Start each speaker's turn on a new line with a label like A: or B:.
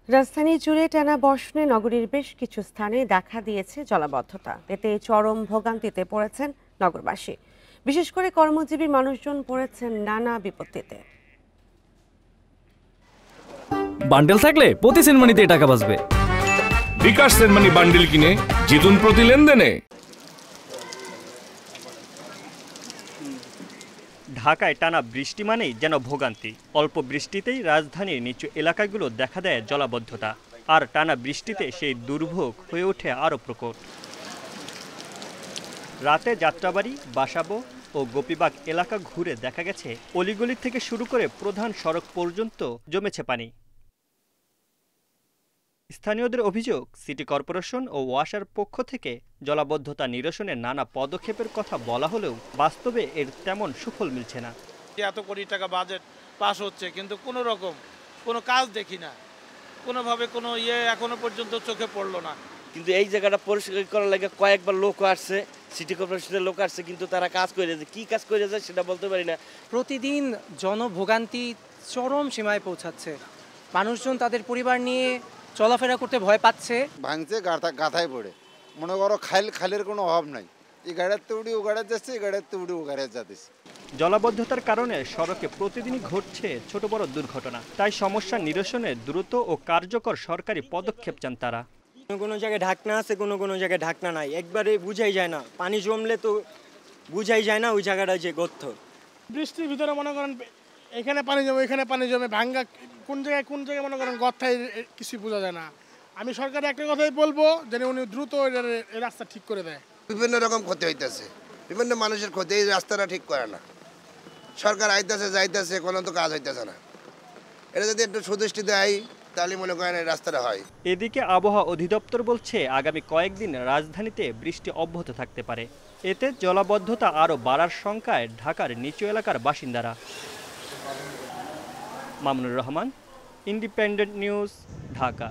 A: রাজধানী জুড়ে টানা বর্ষণে নগরীর বেশ কিছু স্থানে দেখা দিয়েছে জলাবদ্ধতা। এতে চরম ভোগান্তিতে পড়েছেন নগরবাসী। বিশেষ করে কর্মজীবী মানুষজন পড়েছেন নানা বিপত্তিতে।
B: বান্ডেল থাকলে প্রতি সেনমানিতে টাকা বাঁচবে।
C: বিকাশ সেনমানি বান্ডেল কিনে জিতুন প্রতি লেনদেনে।
D: ঢাকায় টানা বৃষ্টি মানেই যেন ভোগান্তি। অল্প বৃষ্টিতেই রাজধানীর নিচু এলাকাগুলো দেখা দেয় জলাবদ্ধতা, আর টানা বৃষ্টিতে সেই দুর্ভোগ হয়ে ওঠে আরও প্রকট। রাতে যাত্রাবাড়ি, বাসাবো ও গোপীবাগ এলাকা ঘুরে দেখা গেছে অলিগলি থেকে শুরু করে প্রধান সড়ক পর্যন্ত জমেছে পানি। স্থানীয়দের অভিযোগ, সিটি কর্পোরেশন ও ওয়াসার পক্ষ থেকে জলাবদ্ধতা নিরসনে নানা পদক্ষেপের কথা বলা হলেও বাস্তবে এর তেমন সুফল মিলছে না।
E: এত কোটি টাকা বাজেট পাস হচ্ছে, কিন্তু কোনো রকম কোনো কাজ দেখি না, কোনোভাবে কোনো এখনো পর্যন্ত চোখে পড়লো না।
F: কিন্তু এই জায়গাটা পরিষ্কার করার লাগে কয়েকবার লোক আসছে, সিটি কর্পোরেশনের লোক আসছে, কিন্তু তারা কাজ করে যায়, কী কাজ করে যায় সেটা বলতে পারি না।
G: প্রতিদিন জনভোগান্তি চরম সীমায় পৌঁছাচ্ছে। মানুষজন তাদের পরিবার নিয়ে চলাফেরা করতে ভয় পাচ্ছে।
H: ভাঙছে গাথায় পড়ে, মনে করো খালের কোনো অভাব নাই। এই গাড়িতে উড়ি ও গাড়ি যাচ্ছে, এই গাড়িতে উড়ি ও গাড়ি যাচ্ছে।
D: জলাবদ্ধতার কারণে সড়কে প্রতিদিনই ঘটছে ছোট বড় দুর্ঘটনা। তাই সমস্যা নিরসনে দ্রুত ও কার্যকর সরকারি পদক্ষেপ চান তারা।
I: কোনো জায়গায় ঢাকনা আছে, কোনো জায়গায় ঢাকনা নাই, একবারে বুঝাই যায় না। পানি জমলে তো বুঝাই যায় না ওই জায়গাটা যে গর্ত।
E: বৃষ্টির ভিতরে মনে করেন এখানে পানি জমে, এখানে পানি জমে, ভাঙ্গা কোন জায়গায় মনে করেন গর্থায় কিছু বোঝা যায় না। আমি সরকারে একটা কথাই বলবো, যেন উনি দ্রুত এই রাস্তা ঠিক করে দেয়।
J: বিভিন্ন রকম ক্ষতি হইতেছে, বিভিন্ন মানুষের ক্ষতি, এই রাস্তাটা ঠিক করে না। সরকার আইতেছে যাইতেছে, কোনো তো কাজ হইতেছে না। এটা যদি একটু সুদৃষ্টি দেয় তাহলে মনে করেন এই রাস্তাটা হয়।
D: এদিকে আবহাওয়া অধিদপ্তর বলছে আগামী কয়েকদিন রাজধানীতে বৃষ্টি অব্যাহত থাকতে পারে। এতে জলাবদ্ধতা আরও বাড়ার শঙ্কায় ঢাকার নিচু এলাকার বাসিন্দারা। Mamunur Rahman, independent news, Dhaka.